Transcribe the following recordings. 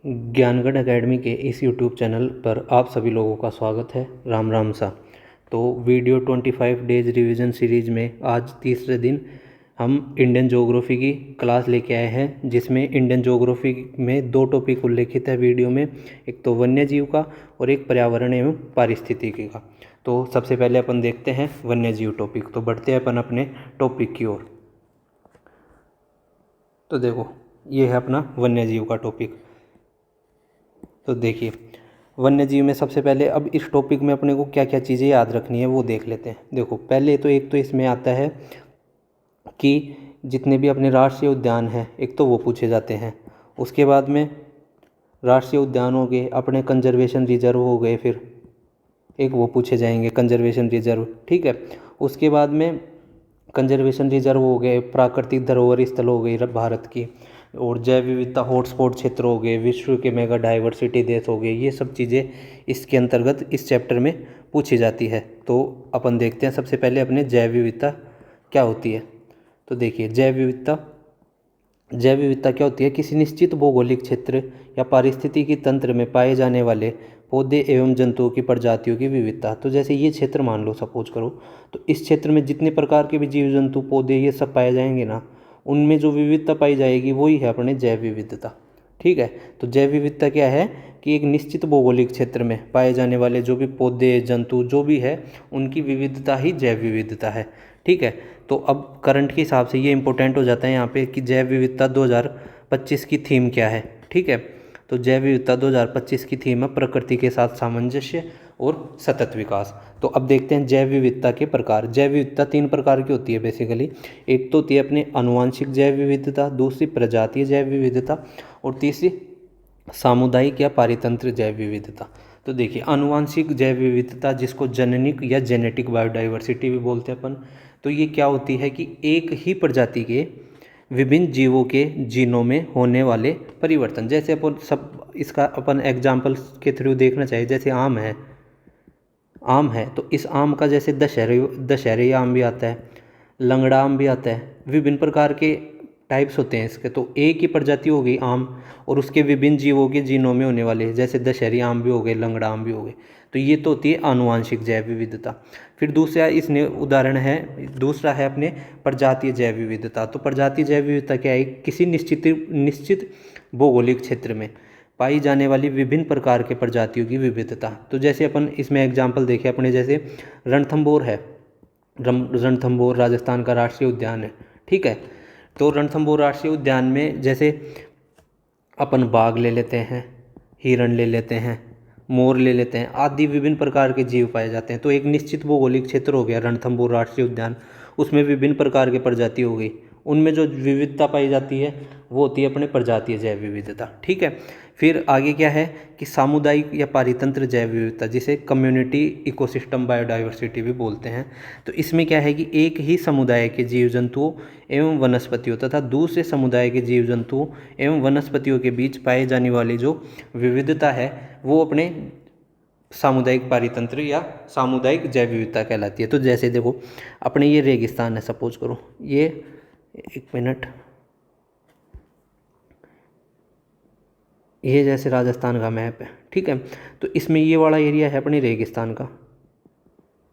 Gyangarh academy के इस YouTube channel पर आप सभी लोगों का स्वागत है। राम राम सा। तो वीडियो 25 डेज रिवीजन सीरीज़ में आज तीसरे दिन हम इंडियन ज्योग्राफी की क्लास लेके आए हैं, जिसमें इंडियन ज्योग्राफी में दो टॉपिक उल्लेखित है वीडियो में, एक तो वन्य जीव का और एक पर्यावरण एवं पारिस्थितिकी का। तो सबसे पहले अपन देखते हैं वन्य जीव टॉपिक। तो बढ़ते हैं अपन अपने टॉपिक की ओर। तो देखो, ये है अपना वन्य जीव का टॉपिक। तो देखिए, वन्य जीव में सबसे पहले अब इस टॉपिक में अपने को क्या क्या चीज़ें याद रखनी है वो देख लेते हैं। देखो, पहले तो एक तो इसमें आता है कि जितने भी अपने राष्ट्रीय उद्यान हैं, एक तो वो पूछे जाते हैं। उसके बाद में राष्ट्रीय उद्यान हो गए, अपने कंजर्वेशन रिजर्व हो गए, फिर एक वो पूछे जाएंगे कंजर्वेशन रिजर्व, ठीक है। उसके बाद में कंजर्वेशन रिजर्व हो गए, प्राकृतिक धरोहर स्थल हो गई भारत की, और जैव विविधता हॉटस्पॉट क्षेत्र हो गए, विश्व के मेगा डाइवर्सिटी देश हो गए। ये सब चीज़ें इसके अंतर्गत इस चैप्टर में पूछी जाती है। तो अपन देखते हैं सबसे पहले अपने जैव विविधता क्या होती है। तो देखिए, जैव विविधता क्या होती है? किसी निश्चित भौगोलिक क्षेत्र या पारिस्थितिकी तंत्र में पाए जाने वाले पौधे एवं जंतुओं की प्रजातियों की विविधता। तो जैसे ये क्षेत्र मान लो, सपोज करो, तो इस क्षेत्र में जितने प्रकार के भी जीव जंतु पौधे ये सब पाए जाएंगे ना, उनमें जो विविधता पाई जाएगी वही है अपने जैव विविधता, ठीक है। तो जैव विविधता क्या है कि एक निश्चित भौगोलिक क्षेत्र में पाए जाने वाले जो भी पौधे जंतु जो भी है, उनकी विविधता ही जैव विविधता है, ठीक है। तो अब करंट के हिसाब से ये इंपॉर्टेंट हो जाता है यहाँ पे कि जैव विविधता 2025 की थीम क्या है, ठीक है। तो जैव विविधता 2025 की थीम है प्रकृति के साथ सामंजस्य और सतत विकास। तो अब देखते हैं जैव विविधता के प्रकार। जैव विविधता 3 प्रकार की होती है बेसिकली। एक तो होती है अपनी आनुवांशिक जैव विविधता, दूसरी प्रजातीय जैव विविधता, और तीसरी सामुदायिक या पारितंत्र जैव विविधता। तो देखिए, आनुवांशिक जैव विविधता, जिसको जननिक या जेनेटिक बायोडाइवर्सिटी भी बोलते हैं अपन, तो ये क्या होती है कि एक ही प्रजाति के विभिन्न जीवों के जीनों में होने वाले परिवर्तन। जैसे अपन सब इसका अपन एग्जाम्पल के थ्रू देखना चाहिए। जैसे आम है तो इस आम का जैसे दशहरी आम भी आता है, लंगड़ा आम भी आता है, विभिन्न प्रकार के टाइप्स होते हैं इसके। तो एक ही प्रजाति हो गई आम, और उसके विभिन्न जीवों के जीनों में होने वाले, जैसे दशहरी आम भी हो गए, लंगड़ा आम भी हो गए। तो ये तो होती है आनुवांशिक जैव विविधता। फिर दूसरा है अपने प्रजातीय जैव विविधता। तो प्रजातीय जैव विविधता क्या है? किसी निश्चित भौगोलिक क्षेत्र में पाई जाने वाली विभिन्न प्रकार के प्रजातियों की विविधता। तो जैसे अपन इसमें एग्जाम्पल देखें अपने, जैसे रणथंभौर है। रणथंभौर राजस्थान का राष्ट्रीय उद्यान है, ठीक है। तो रणथंभौर राष्ट्रीय उद्यान में जैसे अपन बाघ ले लेते हैं, हिरण ले लेते हैं, मोर ले लेते हैं, आदि विभिन्न प्रकार के जीव पाए जाते हैं। तो एक निश्चित भौगोलिक क्षेत्र हो गया रणथंभौर राष्ट्रीय उद्यान, उसमें विभिन्न प्रकार के प्रजाति हो गई, उनमें जो विविधता पाई जाती है वो होती है अपने प्रजातीय जैव विविधता, ठीक है। फिर आगे क्या है कि सामुदायिक या पारितंत्र जैव विविधता, जिसे कम्युनिटी इकोसिस्टम बायोडाइवर्सिटी भी बोलते हैं। तो इसमें क्या है कि एक ही समुदाय के जीव जंतुओं एवं वनस्पतियों तथा दूसरे समुदाय के जीव जंतुओं एवं वनस्पतियों के बीच पाए जाने वाली जो विविधता है वो अपने सामुदायिक पारितंत्र या सामुदायिक जैव विविधता कहलाती है। तो जैसे देखो, अपने ये रेगिस्तान है, सपोज करो, ये एक मिनट, ये जैसे राजस्थान का मैप है, ठीक है। तो इसमें ये वाला एरिया है अपने रेगिस्तान का,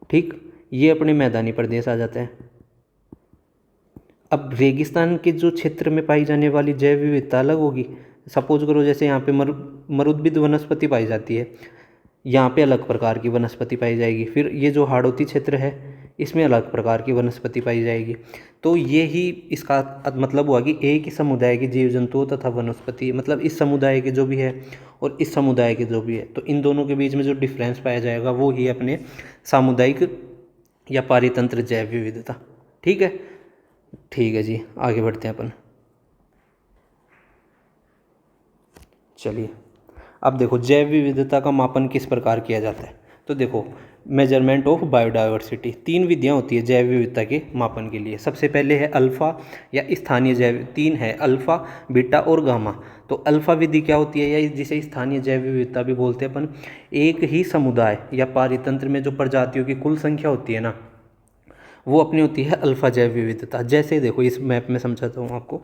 ठीक। ये अपने मैदानी प्रदेश आ जाते हैं। अब रेगिस्तान के जो क्षेत्र में पाई जाने वाली जैव विविधता अलग होगी। सपोज करो जैसे यहाँ पे मरुद्भिद वनस्पति पाई जाती है, यहाँ पे अलग प्रकार की वनस्पति पाई जाएगी। फिर ये जो हाड़ौती क्षेत्र है, इसमें अलग प्रकार की वनस्पति पाई जाएगी। तो ये ही इसका मतलब हुआ कि एक ही समुदाय के जीव जंतुओं तथा वनस्पति, मतलब इस समुदाय के जो भी है और इस समुदाय के जो भी है, तो इन दोनों के बीच में जो डिफरेंस पाया जाएगा वो ही अपने सामुदायिक या पारितंत्र जैव विविधता, ठीक है। ठीक है जी, आगे बढ़ते हैं अपन। चलिए, अब देखो जैव विविधता का मापन किस प्रकार किया जाता है। तो देखो, मेजरमेंट ऑफ बायोडाइवर्सिटी, 3 विधियाँ होती है जैव विविधता के मापन के लिए। सबसे पहले है अल्फ़ा या स्थानीय जैव, 3 है अल्फ़ा, बीटा और गामा। तो अल्फ़ा विधि क्या होती है, या जिसे स्थानीय जैव विविधता भी बोलते हैं अपन, एक ही समुदाय या पारितंत्र में जो प्रजातियों की कुल संख्या होती है ना, वो अपनी होती है अल्फ़ा जैव विविधता। जैसे देखो, इस मैप में समझाता हूँ आपको।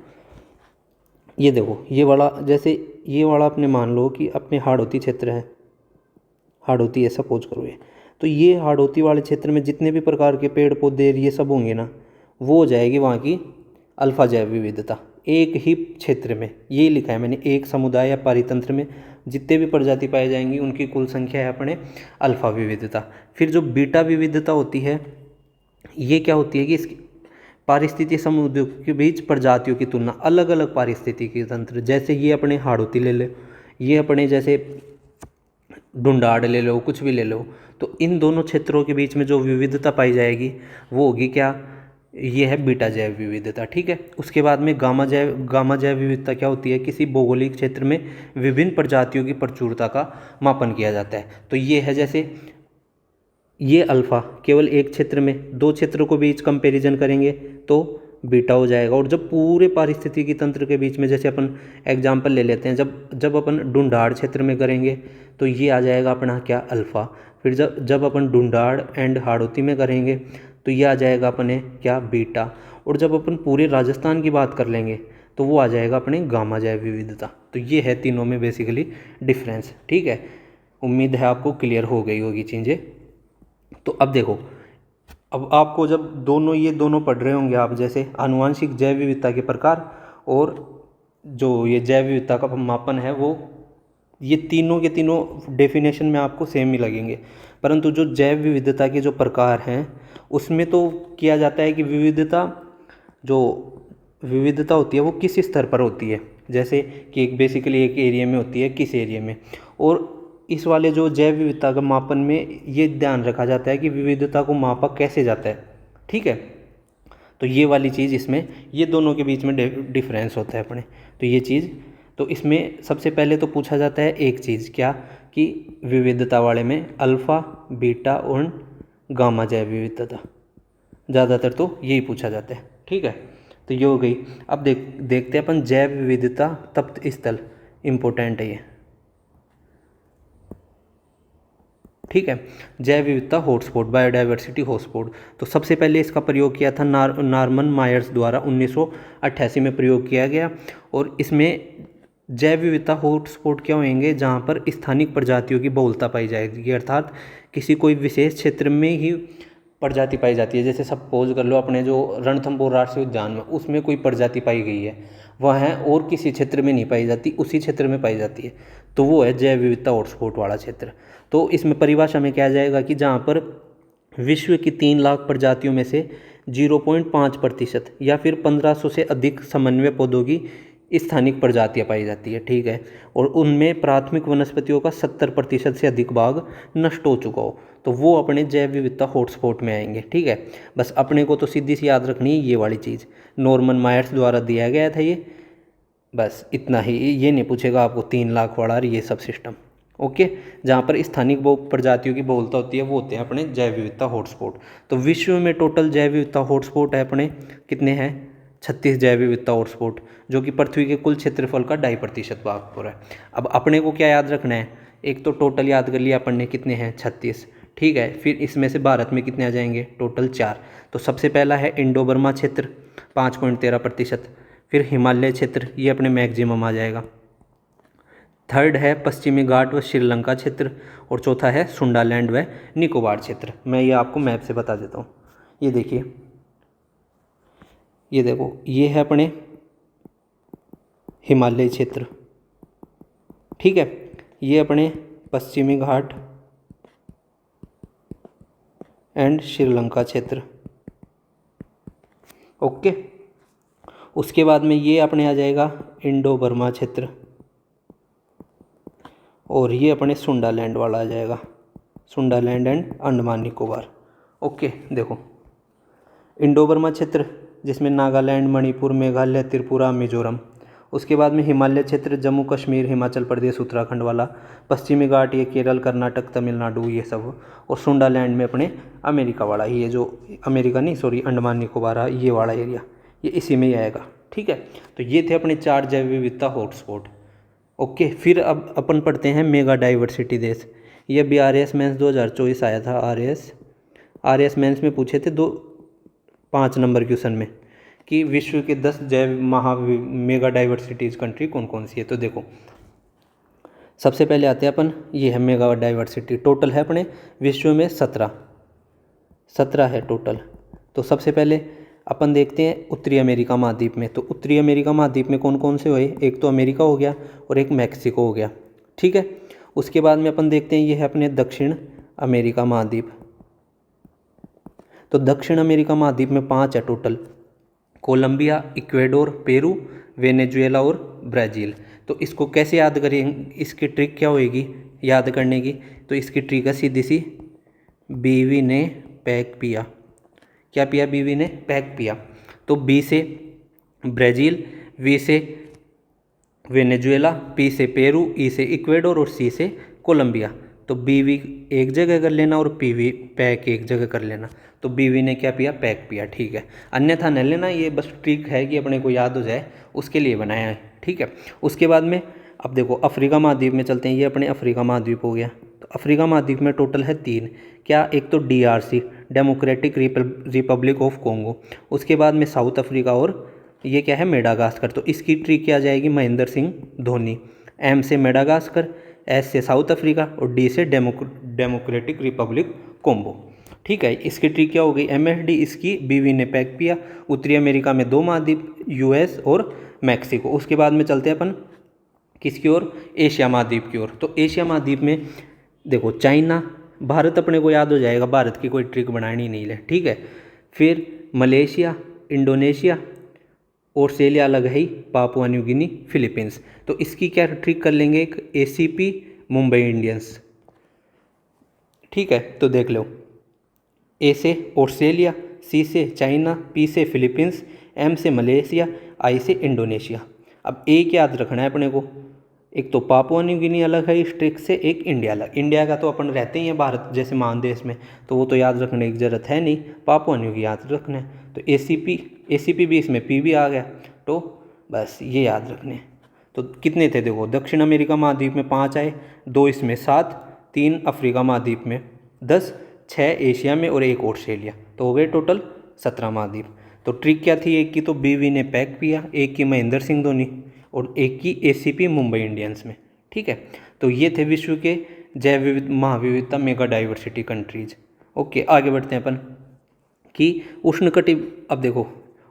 ये देखो ये वाला, जैसे ये वाला अपने मान लो कि अपने हाड़ौती क्षेत्र है, हाड़ौती है सपोज करो ये, तो ये हाड़ौती वाले क्षेत्र में जितने भी प्रकार के पेड़ पौधे ये सब होंगे ना, वो हो जाएगी वहाँ की अल्फा जैव विविधता। एक ही क्षेत्र में, ये लिखा है मैंने, एक समुदाय या पारितंत्र में जितने भी प्रजाति पाई जाएंगी उनकी कुल संख्या है अपने अल्फा विविधता। फिर जो बीटा विविधता होती है, ये क्या होती है कि इसकी पारिस्थितिक समुदायों के बीच प्रजातियों की तुलना, अलग अलग पारिस्थितिकी तंत्र, जैसे ये अपने हाड़ौती ले लो, ये अपने जैसे ढूंढाड़ ले लो, कुछ भी ले लो, तो इन दोनों क्षेत्रों के बीच में जो विविधता पाई जाएगी वो होगी क्या, ये है बीटा जैव विविधता। ठीक है, उसके बाद में गामा जैव विविधता क्या होती है, किसी भौगोलिक क्षेत्र में विभिन्न प्रजातियों की प्रचुरता का मापन किया जाता है। तो ये है जैसे ये अल्फ़ा केवल एक क्षेत्र में, दो क्षेत्रों को बीच कंपैरिजन करेंगे तो बीटा हो जाएगा। और जब पूरे पारिस्थितिकी तंत्र के बीच में, जैसे अपन एग्जांपल ले लेते हैं, जब अपन ढूंढाड़ क्षेत्र में करेंगे तो ये आ जाएगा अपना क्या, अल्फ़ा। फिर जब अपन ढूंढाड़ एंड हाड़ौती में करेंगे तो ये आ जाएगा अपने क्या, बीटा। और जब अपन पूरे राजस्थान की बात कर लेंगे तो वो आ जाएगा अपने गामा जैव विविधता। तो ये है तीनों में बेसिकली डिफरेंस। ठीक है, उम्मीद है आपको क्लियर हो गई होगी चीज़ें। तो अब देखो, अब आपको जब ये दोनों पढ़ रहे होंगे आप, जैसे आनुवांशिक जैव विविधता के प्रकार और जो ये जैव विविधता का मापन है, वो ये तीनों के तीनों डेफिनेशन में आपको सेम ही लगेंगे। परंतु जो जैव विविधता के जो प्रकार हैं उसमें तो किया जाता है कि जो विविधता होती है वो किस स्तर पर होती है, जैसे कि एक बेसिकली एक एरिया में होती है, किस एरिया में। और इस वाले जो जैव विविधता का मापन में ये ध्यान रखा जाता है कि विविधता को मापा कैसे जाता है। ठीक है, तो ये वाली चीज़ इसमें, ये दोनों के बीच में डिफरेंस होता है अपने। तो ये चीज़, तो इसमें सबसे पहले तो पूछा जाता है एक चीज़ क्या, कि विविधता वाले में अल्फ़ा, बीटा और गामा जैव विविधता, ज़्यादातर तो यही पूछा जाता है। ठीक है, तो ये हो गई। अब देखते हैं अपन जैव विविधता तप्त स्थल, इम्पोर्टेंट है ये। ठीक है, जैव विविधता हॉटस्पॉट, बायोडाइवर्सिटी हॉटस्पॉट। तो सबसे पहले इसका प्रयोग किया था नॉर्मन मायर्स द्वारा 1988 में प्रयोग किया गया। और इसमें जैव विविधता हॉटस्पॉट क्या होंगे, जहाँ पर स्थानिक प्रजातियों की बहुलता पाई जाएगी, अर्थात किसी कोई विशेष क्षेत्र में ही प्रजाति पाई जाती है। जैसे सपोज कर लो अपने जो रणथंभौर राष्ट्रीय उद्यान में, उसमें कोई प्रजाति पाई गई है, वह है और किसी क्षेत्र में नहीं पाई जाती, उसी क्षेत्र में पाई जाती है, तो वो है जैव विविधता हॉटस्पॉट वाला क्षेत्र। तो इसमें परिभाषा में क्या जाएगा कि जहाँ पर विश्व की 3 लाख प्रजातियों में से 0.5% या फिर 1500 से अधिक समन्वय पौधों की स्थानिक प्रजातियाँ पाई जाती है। ठीक है, और उनमें प्राथमिक वनस्पतियों का 70% से अधिक भाग नष्ट हो चुका हो, तो वो अपने जैव विविधता हॉटस्पॉट में आएंगे। ठीक है, बस अपने को तो सीधी सी याद रखनी है ये वाली चीज़, नॉर्मन मायर्स द्वारा दिया गया था ये, बस इतना ही। ये नहीं पूछेगा आपको 3 लाख वाला ये सब सिस्टम। ओके, जहाँ पर स्थानिक प्रजातियों की बहुलता होती है वो होते हैं अपने जैव विविधता हॉटस्पॉट। तो विश्व में टोटल जैव विविधता हॉटस्पॉट है अपने कितने हैं, 36 जैव विविधता हॉटस्पॉट, जो कि पृथ्वी के कुल क्षेत्रफल का 2.5% भाग पूरा है। अब अपने को क्या याद रखना है, एक तो टोटल याद कर लिया अपन ने, कितने हैं 36। ठीक है, फिर इसमें से भारत में कितने आ जाएंगे, टोटल 4। तो सबसे पहला है इंडो बर्मा क्षेत्र 5.13%, फिर हिमालय क्षेत्र, ये अपने मैक्सिमम आ जाएगा। थर्ड है पश्चिमी घाट व श्रीलंका क्षेत्र, और चौथा है सुंडालैंड व निकोबार क्षेत्र। मैं ये आपको मैप से बता देता हूँ, ये देखिए, ये देखो, ये है अपने हिमालय क्षेत्र। ठीक है, ये अपने पश्चिमी घाट एंड श्रीलंका क्षेत्र। ओके, उसके बाद में ये अपने आ जाएगा इंडो बर्मा क्षेत्र, और ये अपने सुंडालैंड वाला आ जाएगा, Sundaland and Andaman Nicobar. Okay, देखो इंडो बर्मा क्षेत्र जिसमें नागालैंड, मणिपुर, मेघालय, त्रिपुरा, मिजोरम। उसके बाद में हिमालय क्षेत्र जम्मू कश्मीर, हिमाचल प्रदेश, उत्तराखंड वाला। पश्चिमी घाट ये केरल, कर्नाटक, तमिलनाडु ये सब। और सुंडालैंड में अपने अमेरिका वाला, ये जो अमेरिका नहीं सॉरी अंडमान निकोबार ये वाला एरिया, ये इसी में ही आएगा। ठीक है, तो ये थे अपने 4 जैव विविधता हॉटस्पॉट। ओके, फिर अब अपन पढ़ते हैं मेगा डाइवर्सिटी देश। ये अभी RAS मेंस 2024 आया था। RAS मेंस में पूछे थे 5 नंबर क्वेश्चन में कि विश्व के 10 जैव मेगा डाइवर्सिटीज कंट्री कौन कौन सी है। तो देखो सबसे पहले आते हैं अपन, ये है मेगा डाइवर्सिटी, टोटल है अपने विश्व में 17 है टोटल। तो सबसे पहले अपन देखते हैं उत्तरी अमेरिका महाद्वीप में। तो उत्तरी अमेरिका महाद्वीप में कौन कौन से हुए, एक तो अमेरिका हो गया और एक मैक्सिको हो गया, ठीक है। उसके बाद में अपन देखते हैं ये है अपने दक्षिण अमेरिका महाद्वीप। तो दक्षिण अमेरिका महाद्वीप में 5 है total, Colombia, Ecuador, Peru, Venezuela और ब्राज़ील। तो इसको कैसे याद करेंगे, इसकी ट्रिक क्या होएगी याद करने की। तो इसकी ट्रिक है सीधी सी, बीवी ने पैक पिया। क्या पिया, बीवी ने पैक पिया। तो बी से ब्राज़ील, वी से वेनेजुएला, पी से पेरू, ई से इक्वेडोर और सी से कोलंबिया। तो बीवी एक जगह कर लेना और पीवी पैक एक जगह कर लेना। तो बीवी ने क्या पिया, पैक पिया, ठीक है। अन्यथा न लेना, ये बस ट्रिक है कि अपने को याद हो जाए उसके लिए बनाया है, ठीक है। उसके बाद में अब देखो अफ्रीका महाद्वीप में चलते हैं, ये अपने अफ्रीका महाद्वीप हो गया। तो अफ्रीका महाद्वीप में टोटल है 3, क्या, एक तो DRC democratic Republic of Congo, उसके बाद में साउथ अफ्रीका और ये क्या है मेडागास्कर। तो इसकी ट्रिक क्या जाएगी, महेंद्र सिंह धोनी। M से मेडागास्कर, S से साउथ अफ्रीका और D से डेमोक्रेटिक रिपब्लिक कॉन्गो, ठीक है। इसकी ट्रिक क्या हो गई, MSD। इसकी बीवी ने पैक पिया। उत्तरी अमेरिका में 2 महाद्वीप, US और मैक्सिको। उसके बाद में चलते हैं अपन किसकी ओर, एशिया महाद्वीप की ओर। तो एशिया महाद्वीप में देखो चाइना, भारत अपने को याद हो जाएगा, भारत की कोई ट्रिक बनानी नहीं है, ठीक है। फिर मलेशिया, इंडोनेशिया, ऑस्ट्रेलिया अलग है ही, पापुआ न्यू गिनी, फिलीपींस। तो इसकी क्या ट्रिक कर लेंगे, एक ACP मुंबई इंडियंस, ठीक है। तो देख लो, A से ऑस्ट्रेलिया, C से चाइना, P से फिलीपींस, M से मलेशिया, I से इंडोनेशिया। अब एक याद रखना है अपने को, एक तो पापुआ न्यू गिनी अलग है इस ट्रिक से, एक इंडिया अलग। इंडिया का तो अपन रहते ही हैं भारत जैसे महादेश में, तो वो तो याद रखने की ज़रूरत है नहीं, पापुआ न्यू गिनी याद रखना है। तो ACP भी इसमें P भी आ गया, तो बस ये याद रखने। तो कितने थे देखो, दक्षिण अमेरिका महाद्वीप में 5 आए, 2 इसमें 7, 3 अफ्रीका महाद्वीप में 10, 6 एशिया में और 1 ऑस्ट्रेलिया। तो हो गए टोटल 17 महाद्वीप। तो ट्रिक क्या थी, एक की तो बीवी ने पैक पिया, एक की महेंद्र सिंह धोनी और एक की ACP मुंबई इंडियंस में, ठीक है। तो ये थे विश्व के जैव महाविविधता मेगा डाइवर्सिटी कंट्रीज। ओके, आगे बढ़ते हैं अपन कि अब देखो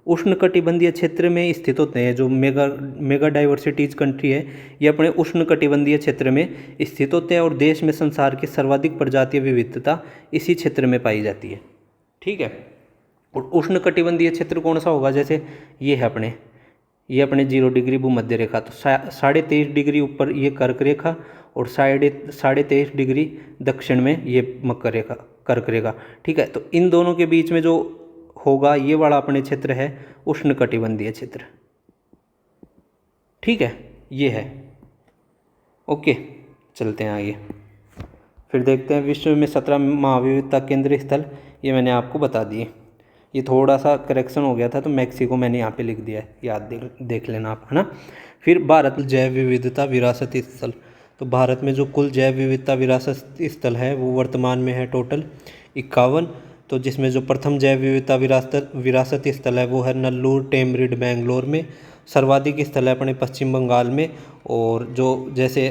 उष्णकटिबंधीय क्षेत्र में स्थित होते हैं जो मेगा डाइवर्सिटीज कंट्री है, ये अपने उष्णकटिबंधीय क्षेत्र में स्थित होते हैं और देश में संसार की सर्वाधिक प्रजातीय विविधता इसी क्षेत्र में पाई जाती है, ठीक है। और उष्णकटिबंधीय क्षेत्र कौन सा होगा, जैसे ये है अपने 0 डिग्री भूमध्य रेखा, तो 23.5 डिग्री ऊपर ये कर्क रेखा और 23.5 डिग्री दक्षिण में ये मकर रेखा, कर्क रेखा, ठीक है। तो इन दोनों के बीच में जो होगा ये वाला अपने क्षेत्र है उष्णकटिबंधीय क्षेत्र, ठीक है, ये है। ओके, चलते हैं आगे, फिर देखते हैं विश्व में 17 महाविविधता केंद्र स्थल, ये मैंने आपको बता दिए। ये थोड़ा सा करेक्शन हो गया था, तो मैक्सिको मैंने यहाँ पे लिख दिया है, याद देख लेना आप, है ना। फिर भारत जैव विविधता विरासत स्थल, तो भारत में जो कुल जैव विविधता विरासत स्थल है वो वर्तमान में है टोटल 51। तो जिसमें जो प्रथम जैव विविधता विरासत स्थल है वो है नल्लूर टेमरिड बेंगलोर में, सर्वाधिक स्थल है अपने पश्चिम बंगाल में, और जो जैसे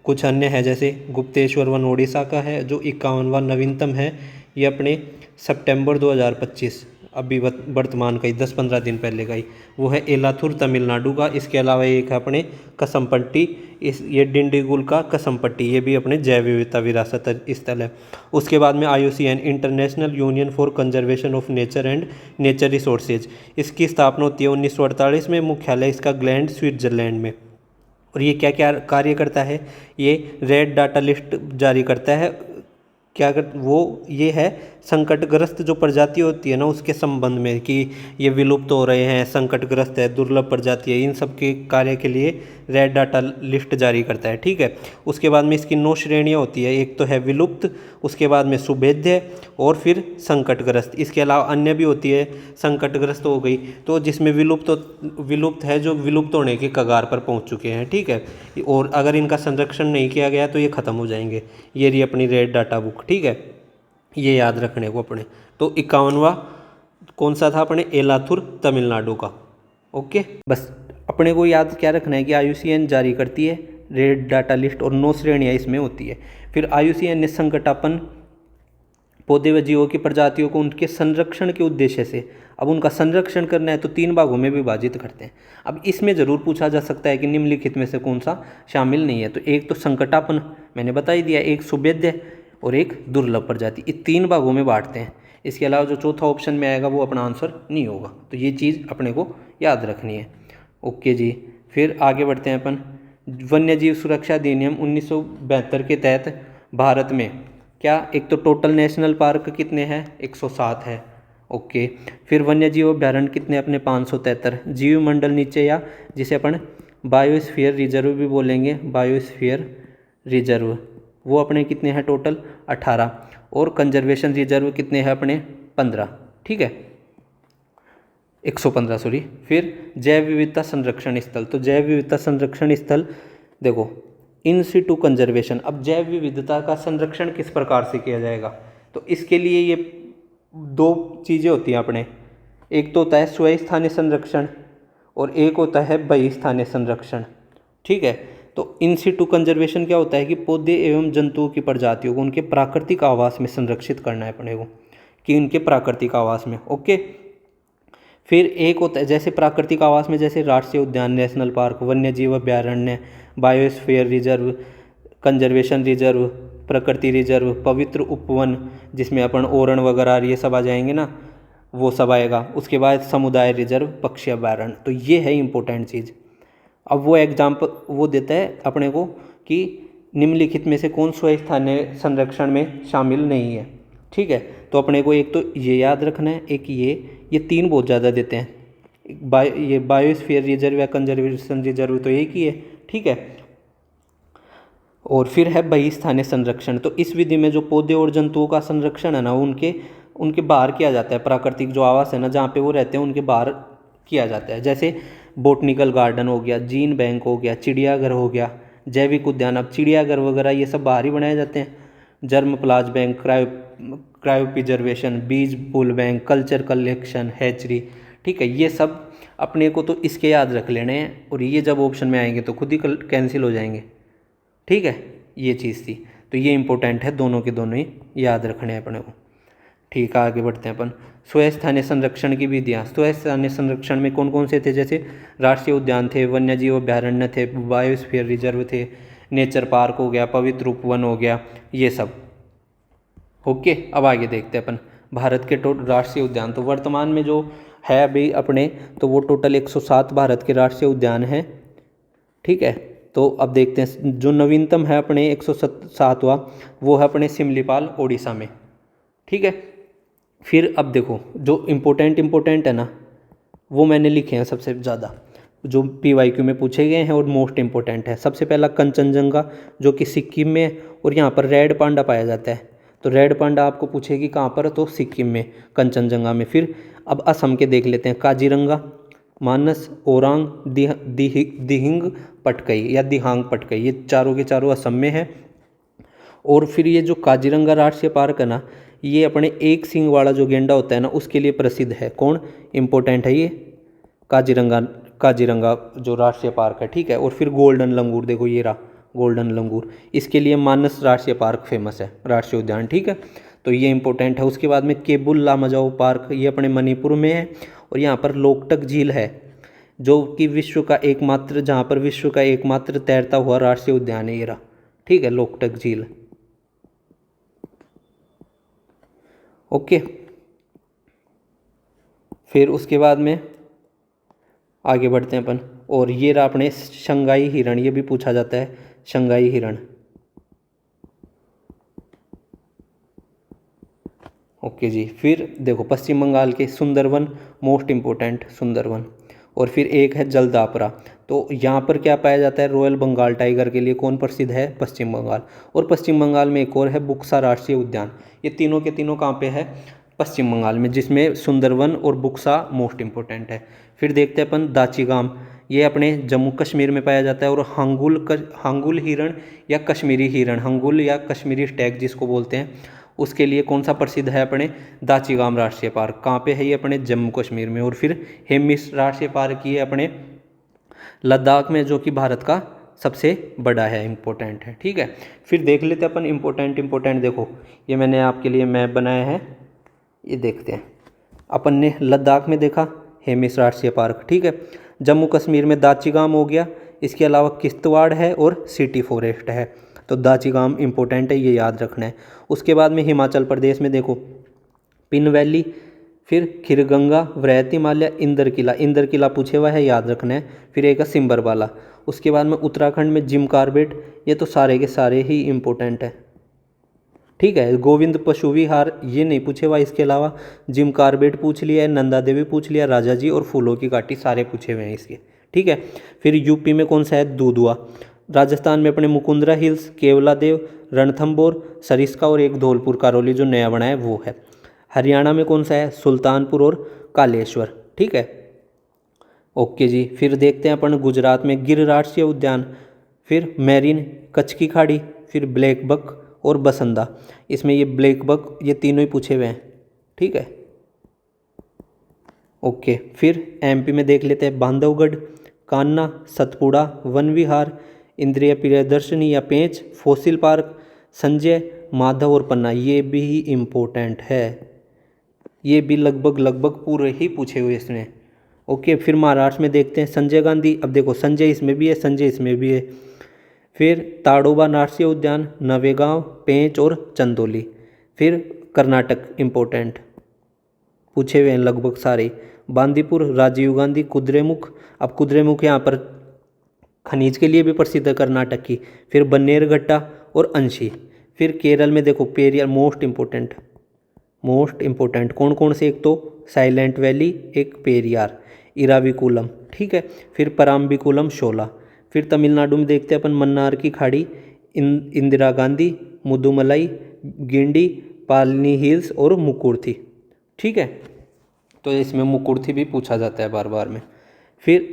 कुछ अन्य है जैसे गुप्तेश्वर वन ओडिशा का है जो 51वां नवीनतम है, ये अपने सितंबर 2025 अभी वर्तमान का ही 10-15 दिन पहले का ही, वो है एलाथुर तमिलनाडु का। इसके अलावा एक है अपने कसमपट्टी, ये डिंडीगुल का कसमपट्टी, ये भी अपने जैव विविधता विरासत स्थल है। उसके बाद में IUCN international union for conservation of nature and nature resources, इसकी स्थापना होती है 1948 में, मुख्यालय इसका ग्लैंड स्विट्जरलैंड में। और ये क्या क्या कार्य करता है, ये रेड डाटा लिस्ट जारी करता है, क्या कर वो ये है संकटग्रस्त जो प्रजाति होती है ना उसके संबंध में कि ये विलुप्त हो रहे हैं, संकटग्रस्त है, दुर्लभ प्रजाति है, इन सब के कार्य के लिए रेड डाटा लिस्ट जारी करता है, ठीक है। उसके बाद में इसकी 9 श्रेणियाँ होती है, एक तो है विलुप्त, उसके बाद में सुभेद्य और फिर संकटग्रस्त। इसके अलावा अन्य भी होती है, संकटग्रस्त हो गई तो जिसमें विलुप्त है, जो विलुप्त होने के कगार पर पहुंच चुके हैं, ठीक है, और अगर इनका संरक्षण नहीं किया गया तो ये ख़त्म हो जाएंगे। ये रही अपनी रेड डाटा बुक, ठीक है, ये याद रखने को अपने। तो 51वां कौन सा था अपने एलाथुर तमिलनाडु का। ओके, बस अपने को याद क्या रखना है कि IUCN जारी करती है रेड डाटा लिस्ट और 9 श्रेणियाँ इसमें होती है। फिर IUCN ने संकटापन्न पौधे व जीवों की प्रजातियों को उनके संरक्षण के उद्देश्य से, अब उनका संरक्षण करना है तो 3 भागों में विभाजित करते हैं। अब इसमें ज़रूर पूछा जा सकता है कि निम्नलिखित में से कौन सा शामिल नहीं है। तो एक तो संकटापन्न मैंने बता ही दिया, एक सुभेद्य और एक दुर्लभ प्रजाति, ये 3 भागों में बांटते हैं। इसके अलावा जो चौथा ऑप्शन में आएगा वो अपना आंसर नहीं होगा। तो ये चीज़ अपने को याद रखनी है। ओके जी, फिर आगे बढ़ते हैं अपन। वन्य जीव सुरक्षा अधिनियम 1972 के तहत भारत में क्या, एक तो टोटल नेशनल पार्क कितने हैं, 107 है। ओके, फिर वन्य जीव अभ्यारण्य कितने अपने 573। जीव मंडल नीचे या जिसे अपन बायोस्फीयर रिजर्व भी बोलेंगे, बायोस्फीयर रिजर्व, वो अपने कितने हैं टोटल 18। और कंजर्वेशन रिजर्व कितने हैं अपने 15, ठीक है 115 सॉरी। फिर जैव विविधता संरक्षण स्थल, तो जैव विविधता संरक्षण स्थल देखो इन सिटू कंजर्वेशन। अब जैव विविधता का संरक्षण किस प्रकार से किया जाएगा, तो इसके लिए ये 2 चीज़ें होती हैं अपने, एक तो होता है स्वस्थानीय संरक्षण और एक होता है बहिस्थानीय संरक्षण, ठीक है। तो इन सिटू कंजर्वेशन क्या होता है कि पौधे एवं जंतुओं की प्रजातियों को उनके प्राकृतिक आवास में संरक्षित करना है अपने को, कि उनके प्राकृतिक आवास में। ओके, फिर एक होता है जैसे प्राकृतिक आवास में जैसे राष्ट्रीय उद्यान, नेशनल पार्क, वन्य जीव अभ्यारण्य, बायोस्फीयर रिजर्व, कंजर्वेशन रिजर्व, प्रकृति रिजर्व, पवित्र उपवन जिसमें अपन ओरण वगैरह ये सब आ जाएंगे ना, वो सब आएगा। उसके बाद समुदाय रिजर्व, पक्षी अभ्यारण्य। तो ये है इम्पोर्टेंट चीज़। अब वो एग्जाम्पल वो देता है अपने को कि निम्नलिखित में से कौन स्वस्थानीय संरक्षण में शामिल नहीं है, ठीक है। तो अपने को एक तो ये याद रखना है, एक ये 3 बहुत ज़्यादा देते हैं, ये बायोस्फीयर रिजर्व या कंजर्वेशन रिजर्व तो एक ही है, ठीक है। और फिर है बहिस्थानीय संरक्षण। तो इस विधि में जो पौधे और जंतुओं का संरक्षण है ना, उनके बाहर किया जाता है। प्राकृतिक जो आवास है ना जहाँ पे वो रहते हैं उनके बाहर किया जाता है। जैसे बोटनिकल गार्डन हो गया, जीन बैंक हो गया, चिड़ियाघर हो गया, जैविक उद्यान। अब चिड़ियाघर वगैरह ये सब बाहर ही बनाए जाते हैं। जर्म प्लाज बैंक, क्रायो प्रिजर्वेशन, बीज पुल बैंक, कल्चर कलेक्शन, हैचरी, ठीक है। ये सब अपने को तो इसके याद रख लेने हैं, और ये जब ऑप्शन में आएंगे तो खुद ही कैंसिल हो जाएंगे, ठीक है। ये चीज़ थी, तो ये इंपॉर्टेंट है, दोनों के दोनों ही याद रखने हैं अपने को। ठीक है, आगे बढ़ते हैं अपन। स्वस्थानीय संरक्षण की विधियाँ। स्वस्थानीय संरक्षण में कौन कौन से थे, जैसे राष्ट्रीय उद्यान थे, वन्य जीव अभ्यारण्य थे, बायोस्फीयर रिजर्व थे, नेचर पार्क हो गया, पवित्र उपवन हो गया, ये सब। ओके, अब आगे देखते हैं अपन भारत के राष्ट्रीय उद्यान। तो वर्तमान में जो है अभी अपने, तो वो टोटल 107 भारत के राष्ट्रीय उद्यान हैं, ठीक है। तो अब देखते हैं जो नवीनतम है अपने 107वां, वो है अपने सिमलीपाल ओडिशा में, ठीक है। फिर अब देखो जो इम्पोर्टेंट है ना, वो मैंने लिखे हैं सबसे ज़्यादा, जो PYQ में पूछे गए हैं और मोस्ट इम्पोर्टेंट है। सबसे पहला कंचनजंगा, जो कि सिक्किम में, और यहाँ पर रेड पांडा पाया जाता है। तो रेड पांडा आपको पूछेगी कहाँ पर, तो सिक्किम में, कंचनजंगा में। फिर अब असम के देख लेते हैं, काजीरंगा, मानस, ओरांग, दिहिंग पटकई या दिहांग पटकई, ये चारों के चारों असम में है। और फिर ये जो काजीरंगा राष्ट्रीय पार्क है ना, ये अपने एक सींग वाला जो गेंडा होता है ना, उसके लिए प्रसिद्ध है। कौन इम्पोर्टेंट है ये, काजीरंगा जो राष्ट्रीय पार्क है, ठीक है। और फिर गोल्डन लंगूर, देखो ये रहा गोल्डन लंगूर, इसके लिए मानस राष्ट्रीय पार्क फेमस है, राष्ट्रीय उद्यान, ठीक है। तो ये इंपॉर्टेंट है। उसके बाद में केबुल लामजाओ पार्क, ये अपने मणिपुर में है, और यहाँ पर लोकटक झील है, जो कि विश्व का एकमात्र, जहाँ पर विश्व का एकमात्र तैरता हुआ राष्ट्रीय उद्यान है, ये रहा, ठीक है, लोकटक झील। ओके, फिर उसके बाद में आगे बढ़ते हैं अपन, और ये रहा अपने शंघाई हिरण, ये भी पूछा जाता है, शंघाई हिरण। ओके जी, फिर देखो पश्चिम बंगाल के सुंदरवन, मोस्ट इम्पोर्टेंट सुंदरवन। और फिर एक है जलदापरा, तो यहाँ पर क्या पाया जाता है, रॉयल बंगाल टाइगर के लिए कौन प्रसिद्ध है, पश्चिम बंगाल। और पश्चिम बंगाल में एक और है बुक्सा राष्ट्रीय उद्यान। ये तीनों के तीनों कहाँ पे है, पश्चिम बंगाल में, जिसमें सुंदरवन और बुक्सा मोस्ट इम्पोर्टेंट है। फिर देखते हैं अपन दाचीगाम, ये अपने जम्मू कश्मीर में पाया जाता है। और हांगुल हिरण या कश्मीरी हिरण, हांगुल या कश्मीरी स्टैग जिसको बोलते हैं, उसके लिए कौन सा प्रसिद्ध है अपने दाचीगाम राष्ट्रीय पार्क, कहाँ पे है ये अपने जम्मू कश्मीर में। और फिर हेमिस राष्ट्रीय पार्क ये अपने लद्दाख में, जो कि भारत का सबसे बड़ा है, इम्पोर्टेंट है। ठीक है, फिर देख लेते हैं अपन इम्पोर्टेंट देखो, ये मैंने आपके लिए मैप बनाया है, ये देखते हैं। अपन ने लद्दाख में देखा हेमिस राष्ट्रीय पार्क, ठीक है। जम्मू कश्मीर में दाचीगाम हो गया, इसके अलावा किश्तवाड़ है और सिटी फॉरेस्ट है। तो दाचीगाम इम्पोर्टेंट है, ये याद रखना है। उसके बाद में हिमाचल प्रदेश में देखो पिन वैली, फिर खीरगंगा, वृहत हिमालय, इंदर किला पूछे हुआ है, याद रखना है। फिर एक सिम्बरवाला। उसके बाद में उत्तराखंड में जिम कार्बेट, ये तो सारे के सारे ही इम्पोर्टेंट है। ठीक है, गोविंद पशु विहार ये नहीं पूछे हुआ, इसके अलावा जिम कार्बेट पूछ लिया है, नंदा देवी पूछ लिया, राजा जी और फूलों की घाटी सारे पूछे हुए हैं इसके। ठीक है, फिर यूपी में कौन सा है, दूधवा। राजस्थान में अपने मुकुंदरा हिल्स, केवलादेव, रणथंबोर, सरिस्का और एक धौलपुर करौली जो नया बना है वो है। हरियाणा में कौन सा है, सुल्तानपुर और कालेश्वर। ठीक है, ओके जी। फिर देखते हैं अपन गुजरात में गिर राष्ट्रीय उद्यान, फिर मैरीन, कच्छ की खाड़ी, फिर ब्लैक बक और बसंदा। इसमें ये ब्लैक बक ये तीनों ही पूछे हुए हैं। ठीक है, ओके। फिर एमपी में देख लेते हैं बांधवगढ़, कान्हा, सतपुड़ा, वन विहार, इंद्रिय प्रियदर्शनी या पेंच, फॉसिल पार्क, संजय, माधव और पन्ना, ये भी इम्पोर्टेंट है। ये भी लगभग पूरे ही पूछे हुए इसमें। ओके, फिर महाराष्ट्र में देखते हैं संजय गांधी। अब देखो संजय इसमें भी है, संजय इसमें भी है। फिर ताडोबा राष्ट्रीय उद्यान, नवेगांव, पेंच और चंदोली। फिर कर्नाटक इम्पोर्टेंट पूछे हुए हैं लगभग सारे। बांदीपुर, राजीव गांधी, कुद्रेमुख। अब कुद्रेमुख यहाँ पर खनिज के लिए भी प्रसिद्ध है कर्नाटक की। फिर बन्नेरघट्टा और अंशी। फिर केरल में देखो पेरियार, मोस्ट इम्पोर्टेंट कौन कौन से, एक तो साइलेंट वैली, एक पेरियार, इराविकुलम। ठीक है, फिर पराम्बिकुलम, शोला। फिर तमिलनाडु में देखते हैं अपन मन्नार की खाड़ी, इंदिरा गांधी, मुदुमलाई, गिंडी, पालनी हिल्स और मुकुर्थी। ठीक है, तो इसमें मुकुर्थी भी पूछा जाता है बार बार में। फिर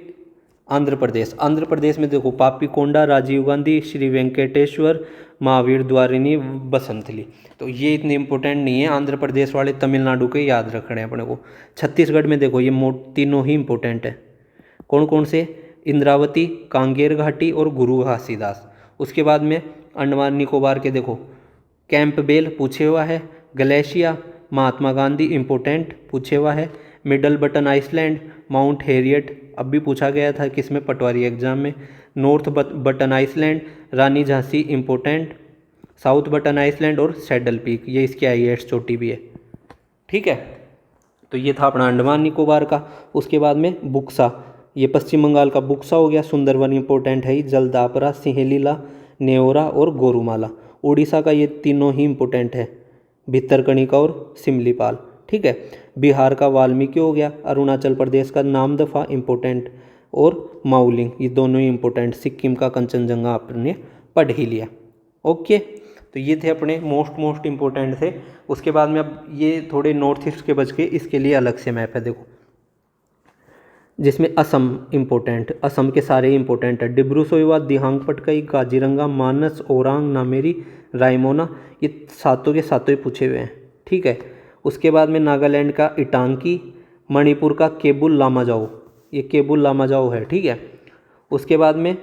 आंध्र प्रदेश में देखो पापीकोंडा, राजीव गांधी, श्री वेंकटेश्वर, महावीर द्वारिणी, बसंतली। तो ये इतने इंपॉर्टेंट नहीं है आंध्र प्रदेश वाले, तमिलनाडु के याद रखने हैं अपने को। छत्तीसगढ़ में देखो ये तीनों ही इंपॉर्टेंट है। कौन कौन से, इंद्रावती, कांगेर घाटी और गुरु घासीदास। उसके बाद में अंडमान निकोबार के देखो कैंपबेल पूछे हुआ है, ग्लेशिया, महात्मा गांधी इम्पोर्टेंट पूछे हुआ है, Middle Button Island, Mount Harriet अब भी पूछा गया था किसमें, पटवारी एग्जाम में, North Button Island, Rani Jhansi important, South Button Island और सैडल पीक, ये इसकी IAS चोटी भी है। ठीक है, तो ये था अपना अंडमान निकोबार का। उसके बाद में बुक्सा, ये पश्चिम बंगाल का बुक्सा हो गया, सुंदरवन इंपॉर्टेंट है, जलदापरा, सिंहलीला, नेवरा और गोरुमाला। उड़ीसा का ये तीनों ही इंपॉर्टेंट है, भितरकणिका और सिमलीपाल। ठीक है, बिहार का वाल्मीकि हो गया, अरुणाचल प्रदेश का नामदफा इंपॉर्टेंट और माउलिंग, ये दोनों ही इंपॉर्टेंट। सिक्किम का कंचनजंगा आपने पढ़ ही लिया। ओके, तो ये थे अपने मोस्ट इंपॉर्टेंट थे। उसके बाद में अब ये थोड़े नॉर्थ ईस्ट के बच के, इसके लिए अलग से मैप है देखो, जिसमें असम इंपॉर्टेंट, असम के सारे इंपॉर्टेंट है। डिब्रू सोइवा, दिहांग पटकाई, काजीरंगा, मानस, ओरांग, नामेरी, रायमोना, ये सातों के सातों ही पूछे हुए हैं। ठीक है, उसके बाद में नागालैंड का इटांकी, मणिपुर का केबुल लामाजाओ, ये केबुल लामाजाओ है। ठीक है, उसके बाद में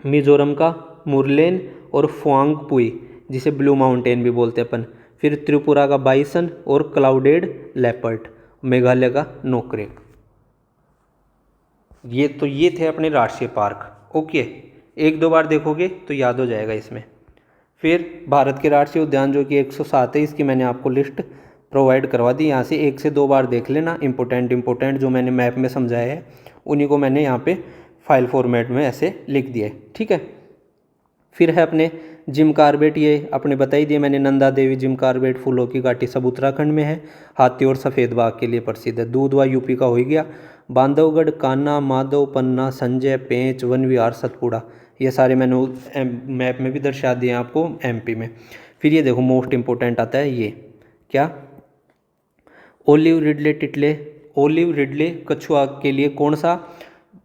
मिजोरम का मुरलेन और फुआंगपुई, जिसे ब्लू माउंटेन भी बोलते हैं अपन। फिर त्रिपुरा का बाइसन और क्लाउडेड लेपर्ड, मेघालय का नोक्रेक। ये थे अपने राष्ट्रीय पार्क। ओके, एक दो बार देखोगे तो याद हो जाएगा इसमें। फिर भारत के राष्ट्रीय उद्यान जो कि 107 है, इसकी मैंने आपको लिस्ट प्रोवाइड करवा दी। यहाँ से 1 से 2 बार देख लेना, इंपॉर्टेंट जो मैंने मैप में समझाया है उन्हीं को मैंने यहाँ पे फाइल फॉर्मेट में ऐसे लिख दिया है। ठीक है, फिर है अपने जिम कार्बेट, ये अपने बता ही दिए मैंने, नंदा देवी जिम कार्बेट, फूलों की घाटी सब उत्तराखंड में है, हाथी और सफ़ेद बाघ के लिए प्रसिद्ध है। दूधवा यूपी का हो ही गया, बांधवगढ़, कान्हा, माधव, पन्ना, संजय, पेंच, वन विहार, सतपुड़ा, ये सारे मैंने मैप में भी दर्शा दिए आपको MP में। फिर ये देखो मोस्ट इंपॉर्टेंट आता है ये क्या, ओलिव रिडले कछुआ के लिए कौन सा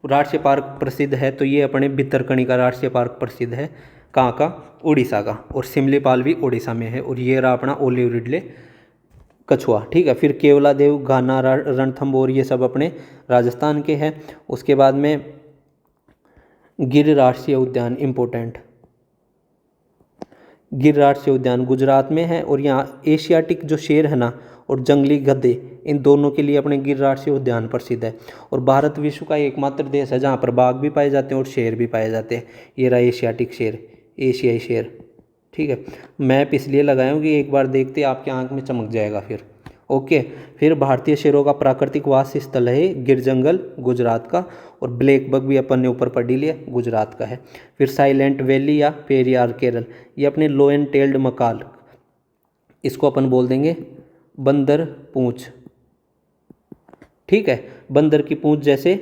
राष्ट्रीय पार्क प्रसिद्ध है, तो ये अपने भितरकणिका राष्ट्रीय पार्क प्रसिद्ध है। कहाँ का, उड़ीसा का, और सिमलीपाल भी उड़ीसा में है। और ये रहा अपना ओलिव रिडले कछुआ, ठीक है। फिर केवलादेव, घाना, रणथंभौर ये सब अपने राजस्थान के हैं। उसके बाद में गिर राष्ट्रीय उद्यान इम्पोर्टेंट, गिर राष्ट्रीय उद्यान गुजरात में है। और यहाँ एशियाटिक जो शेर है ना और जंगली गधे, इन दोनों के लिए अपने गिर राष्ट्रीय उद्यान प्रसिद्ध है। और भारत विश्व का एकमात्र देश है जहाँ पर बाघ भी पाए जाते हैं और शेर भी पाए जाते हैं। ये रहा एशियाटिक शेर, एशियाई शेर, ठीक है। मैप इसलिए लगाया हूँ कि एक बार देखते आपके आंख में चमक जाएगा फिर। ओके, फिर भारतीय शेरों का प्राकृतिक वास स्थल है गिर जंगल गुजरात का, और ब्लैक बग भी अपन ने ऊपर पढ़ लिया गुजरात का है। फिर साइलेंट वैली या पेरियार केरल, ये अपने लो एंड टेल्ड मकाल, इसको अपन बोल देंगे बंदर पूंछ, ठीक है। बंदर की पूंछ जैसे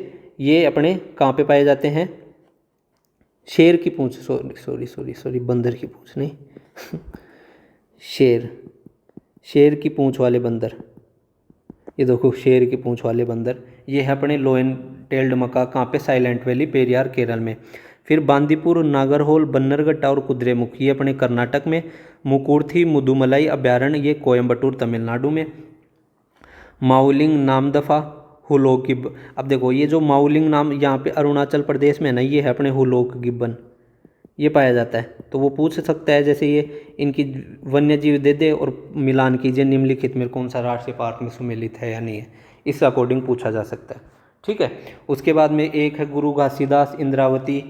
ये अपने कहाँ पे पाए जाते हैं, शेर की पूंछ, सॉरी बंदर की पूंछ नहीं शेर की पूंछ वाले बंदर, ये देखो शेर की पूंछ वाले बंदर, ये है अपने लो एंड टेल्ड मका, कहाँ पे, साइलेंट वैली पेरियार केरल में। फिर बांदीपुर, नागरहोल, बन्नरघट्टा और कुद्रेमुख, ये अपने कर्नाटक में। मुकुर्थी मुदुमलाई अभ्यारण्य, ये कोयम्बटूर तमिलनाडु में। माउलिंग, नामदफा, हुलोक गिब्बन, अब देखो ये जो माउलिंग नाम यहाँ पे अरुणाचल प्रदेश में है ना, ये है अपने हुलोक गिब्बन, ये पाया जाता है। तो वो पूछ सकता है जैसे ये इनकी वन्य जीव दे दे और मिलान कीजिए निम्नलिखित में कौन सा राष्ट्रीय पार्क में सम्मिलित है या नहीं है, इस अकॉर्डिंग पूछा जा सकता है, ठीक है। उसके बाद में एक है गुरु घासीदास इंद्रावती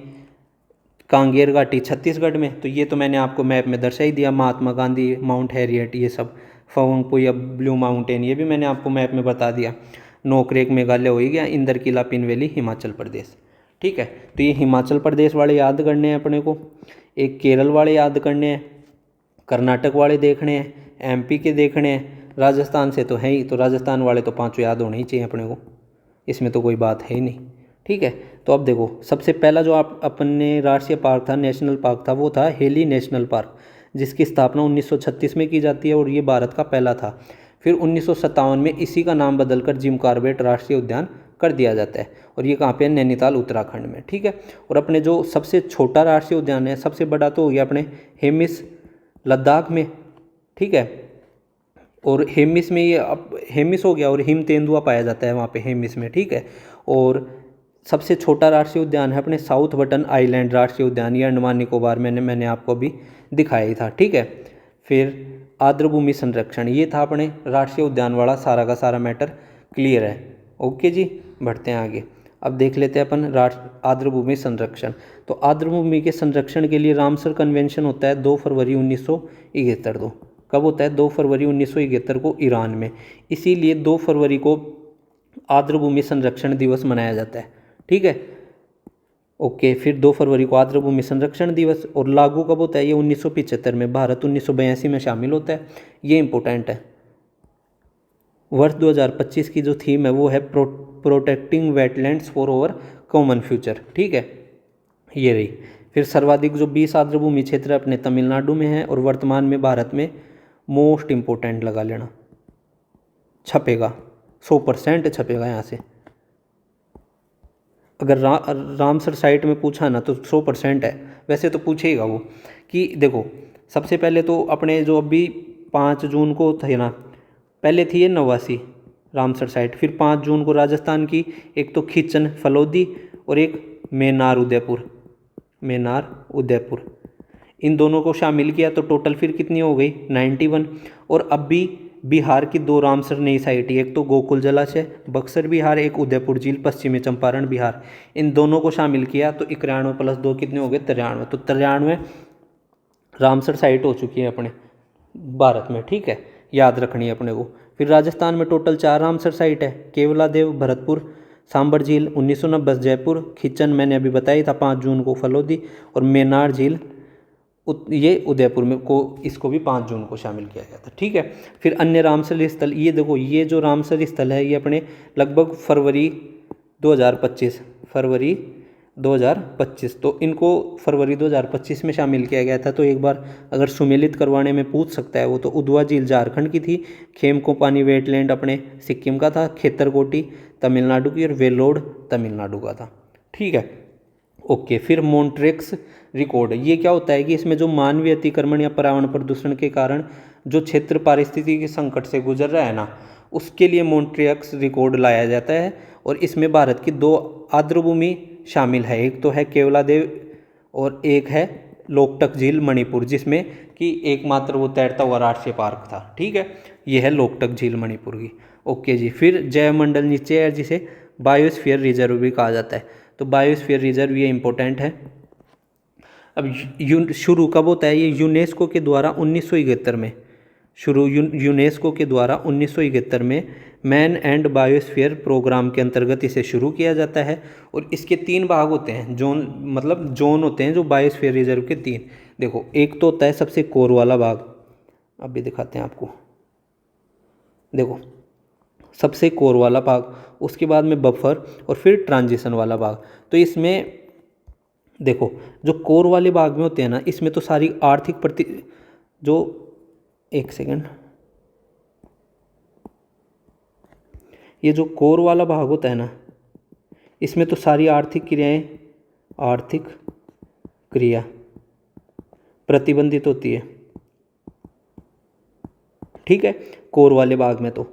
कांगेर घाटी छत्तीसगढ़ में, तो ये तो मैंने आपको मैप में दर्शा ही दिया। महात्मा गांधी, माउंट हैरियट, ये सब, फवंगपुया ब्लू माउंटेन, ये भी मैंने आपको मैप में बता दिया। नोकरेक मेघालय हो ही गया, इंदर किला पिन वैली हिमाचल प्रदेश, ठीक है। तो ये हिमाचल प्रदेश वाले याद करने हैं अपने को, एक केरल वाले याद करने हैं, कर्नाटक वाले देखने हैं, एमपी के देखने हैं, राजस्थान से तो है ही, तो राजस्थान वाले तो पांचों याद होने ही चाहिए अपने को, इसमें तो कोई बात है ही नहीं, ठीक है। तो अब देखो सबसे पहला जो आप अपने राष्ट्रीय पार्क था, नेशनल पार्क था, वो था हेली नेशनल पार्क, जिसकी स्थापना 1936 में की जाती है और ये भारत का पहला था। फिर 1957 में इसी का नाम बदलकर जिम कॉर्बेट राष्ट्रीय उद्यान कर दिया जाता है, और ये कहाँ पे है, नैनीताल उत्तराखंड में, ठीक है। और अपने जो सबसे छोटा राष्ट्रीय उद्यान है, सबसे बड़ा तो हो गया अपने हेमिस लद्दाख में, ठीक है। और हेमिस में ये अब हेमिस हो गया, और हिम तेंदुआ पाया जाता है वहाँ पे हेमिस में, ठीक है। और सबसे छोटा राष्ट्रीय उद्यान है अपने साउथ बटन आइलैंड राष्ट्रीय उद्यान, ये अंडमान निकोबार में, मैंने आपको अभी दिखाया ही था, ठीक है। फिर आर्द्रभूमि संरक्षण, ये था अपने राष्ट्रीय उद्यान वाला सारा का सारा मैटर क्लियर है। ओके जी, बढ़ते हैं आगे। अब देख लेते हैं अपन आर्द्रभूमि संरक्षण। तो आर्द्रभूमि के संरक्षण के लिए रामसर कन्वेंशन होता है 2 फरवरी 1971 को। कब होता है? 2 फरवरी 1971 को ईरान में। इसीलिए 2 फरवरी को आर्द्रभूमि संरक्षण दिवस मनाया जाता है, ठीक है। ओके, फिर 2 फरवरी को आर्द्रभूमि संरक्षण दिवस, और लागू कब होता है? ये 1975 में, भारत 1982 में शामिल होता है, ये इंपॉर्टेंट है। वर्ष 2025 की जो थीम है वो है protecting wetlands for over common future, ठीक है, ये रही। फिर सर्वाधिक जो 20 आर्द्रभूमि क्षेत्र अपने तमिलनाडु में है, और वर्तमान में भारत में मोस्ट इम्पोर्टेंट लगा लेना, छपेगा 100% छपेगा यहाँ से। अगर रामसर साइट में पूछा ना तो 100% है, वैसे तो पूछेगा वो कि देखो सबसे पहले तो अपने जो अभी 5 जून को थे ना, पहले थी ये नवासी रामसर साइट, फिर 5 जून को राजस्थान की एक तो खिचन फलोदी और एक मेनार उदयपुर, इन दोनों को शामिल किया तो टोटल फिर कितनी हो गई? 91। और अब भी बिहार की 2 रामसर नई साइट, एक तो गोकुल जलाशय बक्सर बिहार, एक उदयपुर झील पश्चिमी चंपारण बिहार, इन दोनों को शामिल किया तो 91 + 2 कितने हो गए? 93। तो 93 रामसर साइट हो चुकी है अपने भारत में, ठीक है, याद रखनी है अपने को। फिर राजस्थान में टोटल 4 रामसर साइट है, केवलादेव भरतपुर, सांबर झील 1990 जयपुर, खिचन मैंने अभी बताया था 5 जून को फलोदी, और मेनार झील ये उदयपुर में को, इसको भी 5 जून को शामिल किया गया था, ठीक है। फिर अन्य रामसर स्थल, ये देखो ये जो रामसर स्थल है ये अपने लगभग फरवरी 2025, तो इनको फरवरी 2025 में शामिल किया गया था। तो एक बार अगर सुमेलित करवाने में पूछ सकता है वो, तो उदवा झील झारखंड की थी, खेमकोपानी वेटलैंड अपने सिक्किम का था, खेतरकोटी तमिलनाडु की, और वेलोड तमिलनाडु का था, ठीक है। ओके, फिर मॉन्ट्रेक्स रिकॉर्ड, ये क्या होता है कि इसमें जो मानवीय अतिक्रमण या पर्यावरण प्रदूषण के कारण जो क्षेत्र पारिस्थितिकी संकट से गुजर रहा है ना, उसके लिए मॉन्ट्रियक्स रिकॉर्ड लाया जाता है। और इसमें भारत की दो आर्द्रभूमि शामिल है, एक तो है केवलादेव और एक है लोकटक झील मणिपुर, जिसमें कि एकमात्र वो तैरता हुआ राष्ट्रीय पार्क था। ठीक है, ये है लोकटक झील मणिपुर की। ओके जी, फिर जैव मंडल नीचे है जिसे बायोस्फीयर रिजर्व भी कहा जाता है। तो बायोस्फीयर रिजर्व ये इंपॉर्टेंट है। अब शुरू कब होता है ये? यूनेस्को के द्वारा 1971 में शुरू, यूनेस्को के द्वारा 1971 में मैन एंड बायोस्फीयर प्रोग्राम के अंतर्गत इसे शुरू किया जाता है। और इसके 3 भाग होते हैं, जोन मतलब जोन होते हैं जो बायोस्फीयर रिजर्व के 3। देखो, एक तो होता है सबसे कोर वाला भाग, अभी दिखाते हैं आपको। देखो, सबसे कोर वाला भाग, उसके बाद में बफर, और फिर ट्रांजिशन वाला भाग। तो इसमें देखो, जो कोर वाले भाग में होते हैं ना, इसमें तो सारी आर्थिक जो, एक सेकेंड, ये जो कोर वाला भाग होता है ना, इसमें तो सारी आर्थिक क्रिया प्रतिबंधित होती है। ठीक है, कोर वाले भाग में तो।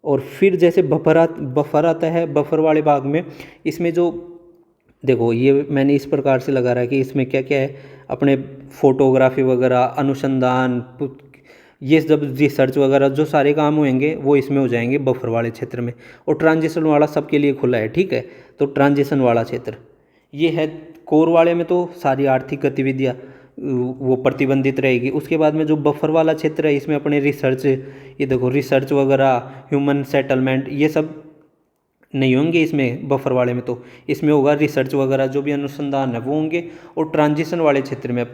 और फिर जैसे बफर आता है, बफर वाले भाग में इसमें जो, देखो ये मैंने इस प्रकार से लगा रहा है कि इसमें क्या क्या है, अपने फोटोग्राफी वगैरह, अनुसंधान, ये जब रिसर्च वगैरह जो सारे काम होंगे वो इसमें हो जाएंगे बफर वाले क्षेत्र में। और ट्रांजिशन वाला सबके लिए खुला है। ठीक है, तो ट्रांजिशन वाला क्षेत्र ये है। कोर वाले में तो सारी आर्थिक गतिविधियाँ वो प्रतिबंधित रहेगी। उसके बाद में जो बफर वाला क्षेत्र है, इसमें अपने रिसर्च, ये देखो रिसर्च वगैरह, ह्यूमन सेटलमेंट, ये सब नहीं होंगे इसमें बफर वाले में। तो इसमें होगा रिसर्च वगैरह, जो भी अनुसंधान है वो होंगे। और ट्रांजिशन वाले क्षेत्र में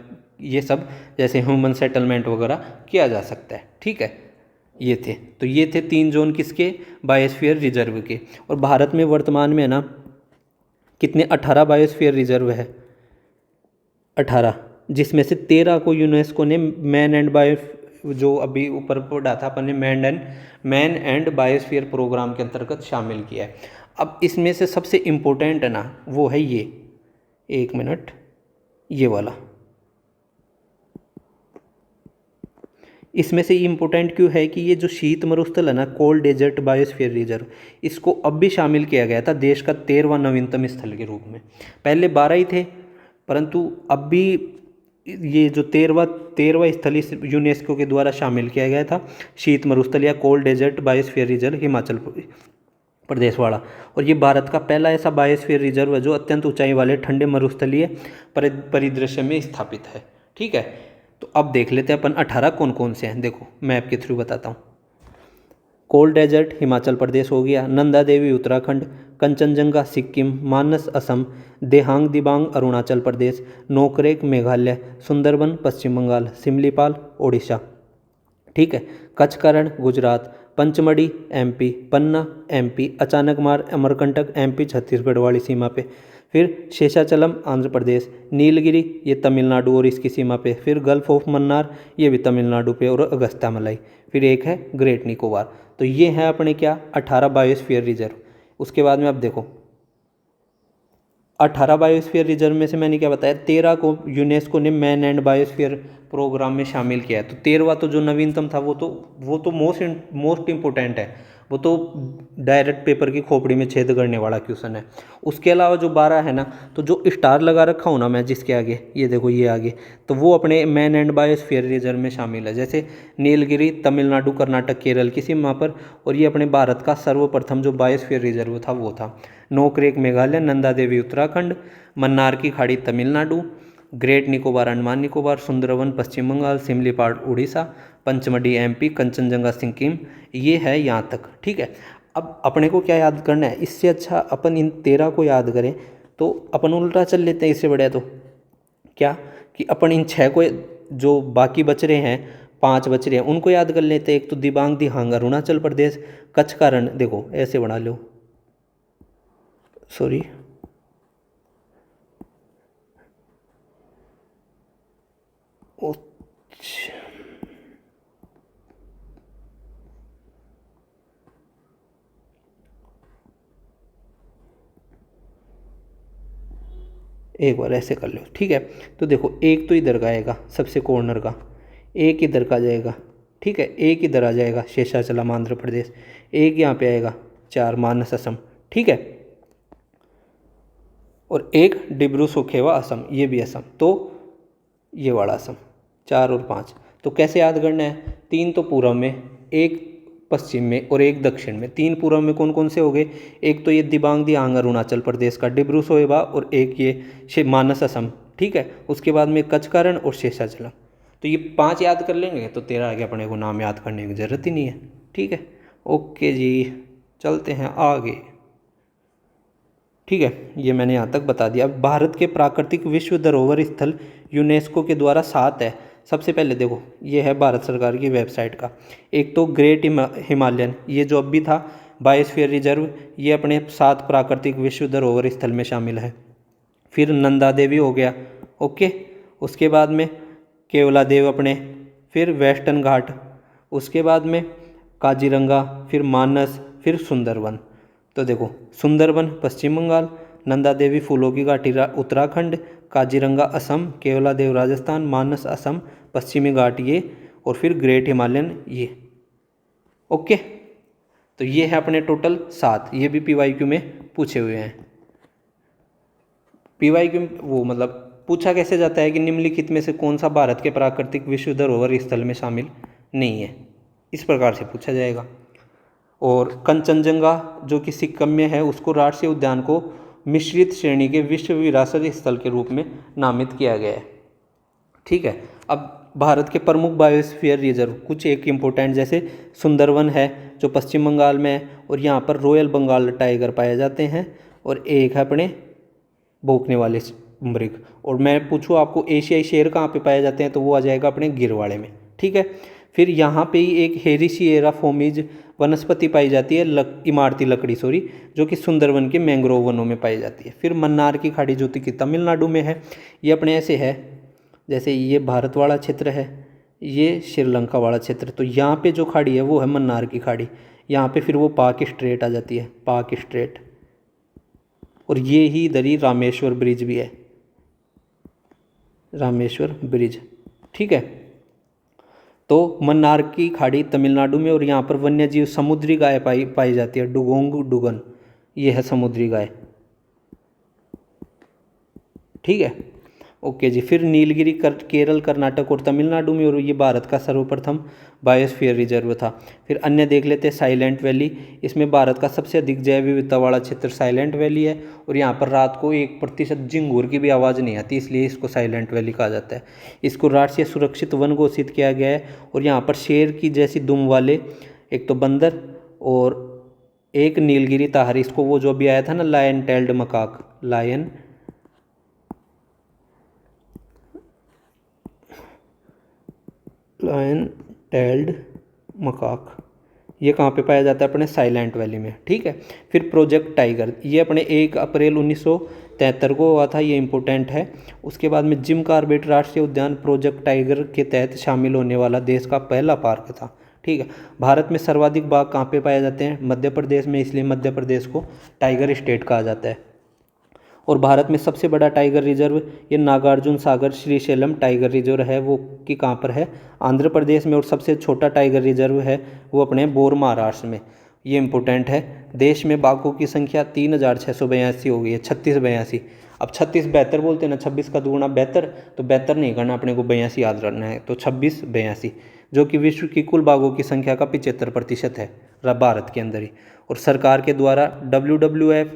ये सब जैसे ह्यूमन सेटलमेंट वगैरह किया जा सकता है। ठीक है, ये थे 3 जोन किसके? बायोस्फीयर रिजर्व के। और भारत में वर्तमान में है ना कितने? 18 बायोस्फीयर रिजर्व है, 18, जिसमें से 13 को यूनेस्को ने मैन एंड बायो, जो अभी ऊपर पढ़ा था अपन ने, मैन एंड बायोस्फीयर प्रोग्राम के अंतर्गत शामिल किया है। अब इसमें से सबसे इम्पोर्टेंट है ना, वो है ये, एक मिनट, ये वाला। इसमें से इम्पोर्टेंट क्यों है कि ये जो शीत मरुस्थल है ना, कोल्ड डेजर्ट बायोस्फीयर रिजर्व, इसको अब भी शामिल किया गया था देश का 13वां नवीनतम स्थल के रूप में। पहले 12 ही थे, परंतु अब भी ये जो 13वां स्थल इस यूनेस्को के द्वारा शामिल किया गया था, शीत मरुस्थल या cold desert biosphere reserve Himachal Pradesh वाला। और ये भारत का पहला ऐसा बायोस्फीयर रिजर्व है जो अत्यंत ऊंचाई वाले ठंडे मरुस्थलीय परिदृश्य में स्थापित है। ठीक है, तो अब देख लेते हैं अपन 18 कौन कौन से हैं। देखो, मैप के थ्रू बताता हूँ। कोल्ड डेजर्ट हिमाचल प्रदेश हो गया, नंदा देवी उत्तराखंड, कंचनजंगा सिक्किम, मानस असम, देहांग दिबांग अरुणाचल प्रदेश, नोकरेक मेघालय, सुंदरबन पश्चिम बंगाल, सिमलीपाल ओडिशा। ठीक है, कचकरण गुजरात, पंचमढ़ी एमपी, पन्ना एमपी, अचानकमार अमरकंटक एमपी छत्तीसगढ़ वाली सीमा पे। फिर शेषाचलम आंध्र प्रदेश, नीलगिरी ये तमिलनाडु और इसकी सीमा पे। फिर गल्फ ऑफ मन्नार ये भी तमिलनाडु पे, और अगस्त्या मलाई। फिर एक है ग्रेट निकोबार। तो ये है अपने क्या? 18 बायोस्फीयर रिजर्व। उसके बाद में अब देखो, 18 बायोस्फीयर रिजर्व में से मैंने क्या बताया, 13 को यूनेस्को ने मैन एंड बायोस्फीयर प्रोग्राम में शामिल किया है। तो 13वां तो जो नवीनतम था वो तो मोस्ट इम्पोर्टेंट है, वो तो डायरेक्ट पेपर की खोपड़ी में छेद करने वाला क्वेश्चन है। उसके अलावा जो 12 है ना, तो जो स्टार लगा रखा हूँ ना मैं जिसके आगे, ये देखो ये आगे, तो वो अपने मैन एंड बायोस्फीयर रिजर्व में शामिल है। जैसे नीलगिरी तमिलनाडु कर्नाटक केरल की सीमा पर, और ये अपने भारत का सर्वप्रथम जो बायोस्फीयर रिजर्व था वो था। नोकरेक मेघालय, नंदा देवी उत्तराखंड, मन्नार की खाड़ी तमिलनाडु, ग्रेट निकोबार अंडमान निकोबार, सुंदरवन पश्चिम बंगाल, सिमलीपाल उड़ीसा, पंचमढ़ी एमपी, कंचनजंगा सिक्किम, ये है यहाँ तक। ठीक है, अब अपने को क्या याद करना है? इससे अच्छा अपन इन 13 को याद करें तो अपन उल्टा चल लेते हैं। इससे बढ़िया तो क्या कि अपन इन 6 को, जो बाकी बच रहे हैं, 5 बच रहे हैं, उनको याद कर लेते हैं। एक तो दिबांग दिहांग अरुणाचल प्रदेश, कच्छ का रण, देखो ऐसे बना लो, सॉरी, एक बार ऐसे कर लो, ठीक है। तो देखो एक तो इधर का आएगा सबसे कॉर्नर का, एक इधर का जाएगा, ठीक है, एक इधर आ जाएगा शेषाचलम आंध्र प्रदेश, एक यहाँ पे आएगा 4 मानस असम, ठीक है, और एक डिब्रू सुखेवा असम, ये भी असम, तो ये वाला असम, 4 और 5। तो कैसे याद करना है, 3 तो पूर्व में, एक पश्चिम में और एक दक्षिण में। 3 पूर्व में कौन कौन से हो गए, एक तो ये दिबांग दियांग अरुणाचल प्रदेश का डिब्रू सोएबा, और एक ये मानस असम, ठीक है। उसके बाद में कचकारण और शेषाचलम। तो ये 5 याद कर लेंगे तो तेरा आगे अपने को नाम याद करने की ज़रूरत ही नहीं है, ठीक है। ओके जी, चलते हैं आगे, ठीक है। ये मैंने यहाँ तक बता दिया। अब भारत के प्राकृतिक विश्व धरोहर स्थल यूनेस्को के द्वारा 7 है। सबसे पहले देखो ये है भारत सरकार की वेबसाइट का, एक तो ग्रेट हिमालयन, ये जो अब भी था बायोस्फीयर रिजर्व, ये अपने 7 प्राकृतिक विश्व धरोहर स्थल में शामिल है। फिर नंदा देवी हो गया, ओके। उसके बाद में केवला देव अपने, फिर वेस्टर्न घाट, उसके बाद में काजीरंगा, फिर मानस, फिर सुंदरवन। तो देखो सुंदरवन पश्चिम बंगाल, नंदा देवी फूलों की घाटी उत्तराखंड, काजीरंगा असम, केवला देव राजस्थान, मानस असम, पश्चिमी घाट ये, और फिर ग्रेट हिमालयन ये, ओके। तो ये है अपने टोटल 7, ये भी पीवाईक्यू में पूछे हुए हैं। पीवाईक्यू वो मतलब पूछा कैसे जाता है कि निम्नलिखित में से कौन सा भारत के प्राकृतिक विश्व धरोहर स्थल में शामिल नहीं है, इस प्रकार से पूछा जाएगा। और कंचनजंगा जो कि सिक्किम में है, उसको राष्ट्रीय उद्यान को मिश्रित श्रेणी के विश्व विरासत स्थल के रूप में नामित किया गया है, ठीक है। अब भारत के प्रमुख बायोस्फीयर रिजर्व कुछ एक इम्पोर्टेंट, जैसे सुंदरवन है जो पश्चिम बंगाल में है, और यहाँ पर रॉयल बंगाल टाइगर पाए जाते हैं, और एक है अपने भौंकने वाले मृग। और मैं पूछूँ आपको एशियाई शेर कहाँ पे पाए जाते हैं, तो वो आ जाएगा अपने गिरवाड़े में, ठीक है। फिर यहाँ पे ही एक हेरिसिएरा फोमिज वनस्पति पाई जाती है, इमारती लकड़ी सॉरी, जो कि सुंदरवन के मैंग्रोव वनों में पाई जाती है। फिर मन्नार की खाड़ी जो कि तमिलनाडु में है, ये अपने ऐसे है जैसे ये भारत वाला क्षेत्र है, ये श्रीलंका वाला क्षेत्र, तो यहाँ पे जो खाड़ी है वो है मन्नार की खाड़ी। यहाँ पे फिर वो पाक स्ट्रेट आ जाती है, पाक स्ट्रेट, और ये ही इधर ही रामेश्वर ब्रिज भी है, रामेश्वर ब्रिज, ठीक है। तो मन्नार की खाड़ी तमिलनाडु में, और यहाँ पर वन्य जीव समुद्री गाय पाई जाती है, डुगोंग डुगन, ये है समुद्री गाय, ठीक है। ओके जी। फिर नीलगिरी केरल कर्नाटक और तमिलनाडु में, और ये भारत का सर्वप्रथम बायोस्फीयर रिजर्व था। फिर अन्य देख लेते हैं साइलेंट वैली, इसमें भारत का सबसे अधिक जैव विविधता वाला क्षेत्र साइलेंट वैली है, और यहाँ पर रात को 1% झिंगूर की भी आवाज़ नहीं आती, इसलिए इसको साइलेंट वैली कहा जाता है। इसको राष्ट्रीय सुरक्षित वन घोषित किया गया है, और यहाँ पर शेर की जैसी दुम वाले एक तो बंदर और एक नीलगिरी ताहरी, इसको वो जो भी आया था ना lion tailed macaque, lion tailed macaque, ये कहाँ पे पाया जाता है, अपने साइलेंट वैली में, ठीक है। फिर प्रोजेक्ट टाइगर, ये अपने 1 अप्रैल 1973 को हुआ था, ये इंपॉर्टेंट है। उसके बाद में जिम कॉर्बेट राष्ट्रीय उद्यान प्रोजेक्ट टाइगर के तहत शामिल होने वाला देश का पहला पार्क था, ठीक है। भारत में सर्वाधिक बाघ कहाँ पे पाए जाते हैं, मध्य प्रदेश में, इसलिए मध्य प्रदेश को टाइगर स्टेट कहा जाता है। और भारत में सबसे बड़ा टाइगर रिजर्व ये नागार्जुन सागर श्रीशैलम टाइगर रिजर्व है, वो कि कहाँ पर है, आंध्र प्रदेश में। और सबसे छोटा टाइगर रिजर्व है वो अपने बोर महाराष्ट्र में, ये इंपॉर्टेंट है। देश में बाघों की संख्या 3682 हो गई है, 3682। अब 36 बेहतर बोलते हैं ना, 26 का दुगुना बेहतर, तो बेहतर नहीं करना, अपने को 82 याद रखना है, तो 2682, जो कि विश्व की कुल बाघों की संख्या का 75% है भारत के अंदर ही। और सरकार के द्वारा WWF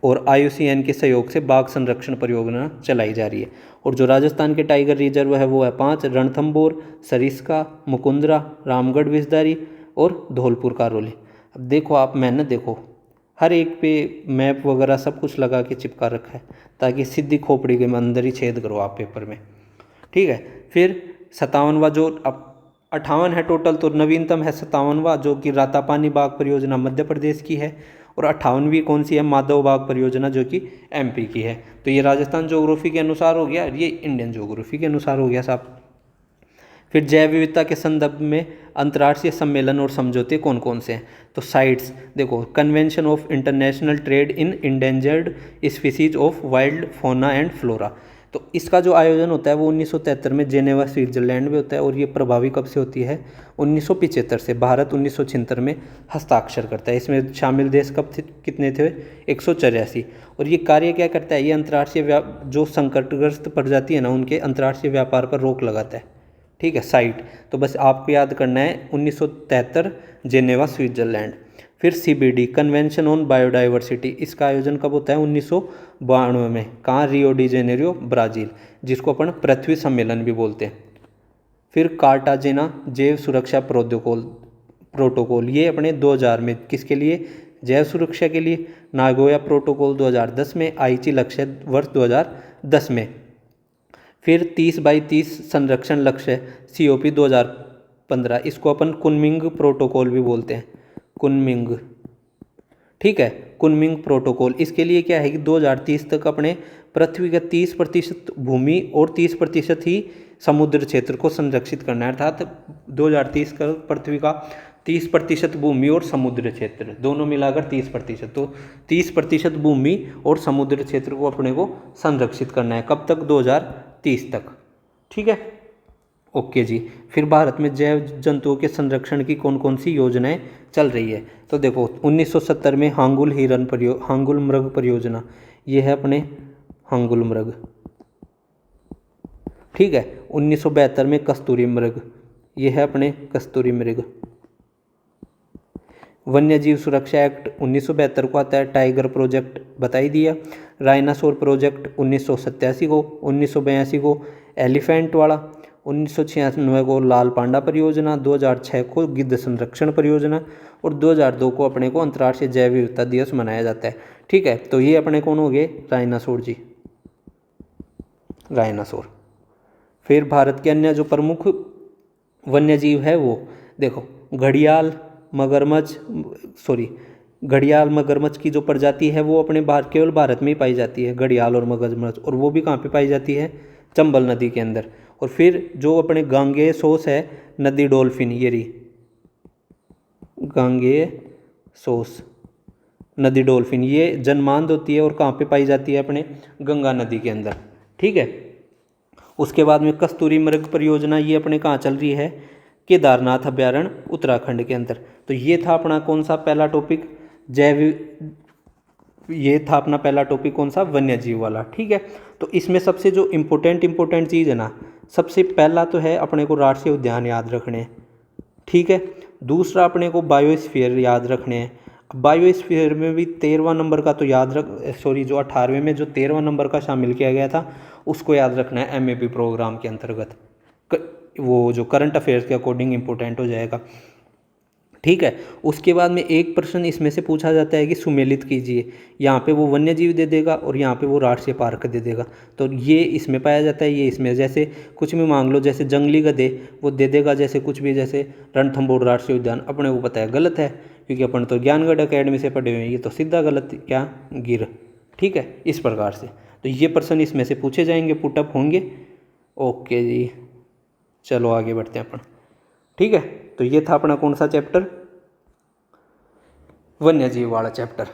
और IUCN के सहयोग से बाघ संरक्षण परियोजना चलाई जा रही है। और जो राजस्थान के टाइगर रिजर्व है वो है 5, रणथंभौर, सरिस्का, मुकुंदरा, रामगढ़ विसदारी और धौलपुर कारोली। अब देखो आप मेहनत देखो, हर एक पे मैप वगैरह सब कुछ लगा के चिपका रखा है, ताकि सीधी खोपड़ी के अंदर ही छेद करो आप पेपर में, ठीक है। फिर 57वां जो अब 58 है टोटल, तो नवीनतम है 57वां, जो कि रातापानी बाघ परियोजना मध्य प्रदेश की है। और 58वीं कौन सी है, माधव बाघ परियोजना, जो कि MP की है। तो ये राजस्थान ज्योग्राफी के अनुसार हो गया, ये इंडियन ज्योग्राफी के अनुसार हो गया साहब। फिर जैव विविधता के संदर्भ में अंतर्राष्ट्रीय सम्मेलन और समझौते कौन कौन से हैं? तो साइट्स देखो, convention of international trade in endangered species of wild fauna and flora. तो इसका जो आयोजन होता है वो 1973 में जेनेवा स्विट्जरलैंड में होता है, और ये प्रभावी कब से होती है? 1975 से। भारत 1976 में हस्ताक्षर करता है। इसमें शामिल देश कब थे, कितने थे? 184। और ये कार्य क्या करता है? ये अंतर्राष्ट्रीय जो संकटग्रस्त प्रजाति है ना, उनके अंतर्राष्ट्रीय व्यापार पर रोक लगाता है। ठीक है, साइट तो बस आपको याद करना है 1973 जेनेवा स्विट्जरलैंड। फिर CBD कन्वेंशन ऑन बायोडाइवर्सिटी, इसका आयोजन कब होता है? 1992 में। कहाँ? रियो डी जेनेरियो, ब्राज़ील, जिसको अपन पृथ्वी सम्मेलन भी बोलते हैं। फिर कार्टाजेना जैव सुरक्षा प्रोटोकॉल, ये अपने 2000 में किसके लिए? जैव सुरक्षा के लिए। नागोया प्रोटोकॉल 2010 में। आईची लक्ष्य वर्ष 2010 में। फिर 30/30 संरक्षण लक्ष्य COP 2015, इसको अपन कुनमिंग प्रोटोकॉल भी बोलते हैं, कुनमिंग। ठीक है, कुनमिंग प्रोटोकॉल, इसके लिए क्या है कि 2030 तक अपने पृथ्वी का 30% भूमि और 30% ही समुद्र क्षेत्र को संरक्षित करना है। अर्थात 2030 का पृथ्वी का 30% भूमि और समुद्र क्षेत्र दोनों मिलाकर 30%, तो 30% भूमि और समुद्र क्षेत्र को अपने को संरक्षित करना है। कब तक? 2030 तक। ठीक है, ओके जी। फिर भारत में जैव जंतुओं के संरक्षण की कौन कौन सी योजनाएं चल रही है? तो देखो, 1970 में हांगुल मृग परियोजना, ये है अपने हांगुल मृग। ठीक है, 1972 में कस्तूरी मृग, ये है अपने कस्तूरी मृग। वन्य जीव सुरक्षा एक्ट 1972 को आता है। टाइगर प्रोजेक्ट बता ही दिया। राइनासोर प्रोजेक्ट 1987 को। 1982 को एलिफेंट वाला। 1996 को लाल पांडा परियोजना। 2006 को गिद्ध संरक्षण परियोजना। और 2002 को अपने को अंतर्राष्ट्रीय जैव विविधता दिवस मनाया जाता है। ठीक है, तो ये अपने कौन हो गए? राइनासोर जी, राइनासोर। फिर भारत के अन्य जो प्रमुख वन्य जीव है वो देखो, घड़ियाल मगरमच्छ की जो प्रजाति है वो अपने केवल भारत में ही पाई जाती है, घड़ियाल और मगरमच्छ। और वो भी कहाँ पे पाई जाती है? चंबल नदी के अंदर। और फिर जो अपने गांगेय सोस है, नदी डॉल्फिन, ये रही गांगेय सोस नदी डॉल्फिन, ये जन्मांध होती है और कहाँ पे पाई जाती है? अपने गंगा नदी के अंदर। ठीक है, उसके बाद में कस्तूरी मृग परियोजना, ये अपने कहाँ चल रही है? केदारनाथ अभ्यारण्य, उत्तराखंड के अंदर। तो ये था अपना कौन सा पहला टॉपिक? ये था अपना पहला टॉपिक कौन सा? वन्य जीव वाला। ठीक है, तो इसमें सबसे जो इम्पोर्टेंट चीज़ है ना, सबसे पहला तो है अपने को राष्ट्रीय उद्यान याद रखने हैं। ठीक है, दूसरा अपने को बायोस्फीयर याद रखने हैं। बायोस्फीयर में भी 13वां नंबर का तो जो 18वें में जो 13वां नंबर का शामिल किया गया था उसको याद रखना है MAP प्रोग्राम के अंतर्गत। वो जो करंट अफेयर्स के अकॉर्डिंग इम्पोर्टेंट हो जाएगा। ठीक है, उसके बाद में एक प्रश्न इसमें से पूछा जाता है कि सुमेलित कीजिए। यहाँ पे वो वन्य जीव दे देगा और यहाँ पे वो राष्ट्रीय पार्क दे देगा। तो ये इसमें पाया जाता है, ये इसमें। जैसे कुछ भी मांग लो, जैसे जंगली गधे वो दे देगा, जैसे कुछ भी, जैसे रणथंभौर राष्ट्रीय उद्यान, अपने को पता है गलत है क्योंकि अपन तो ज्ञानगढ़ अकेडमी से पढ़े हुए हैं, ये तो सीधा गलत, क्या? गिर। ठीक है, इस प्रकार से तो ये प्रश्न इसमें से पूछे जाएंगे, पुटअप होंगे। ओके जी, चलो आगे बढ़ते हैं अपन। ठीक है, तो ये था अपना कौन सा चैप्टर? वन्य जीव वाला चैप्टर।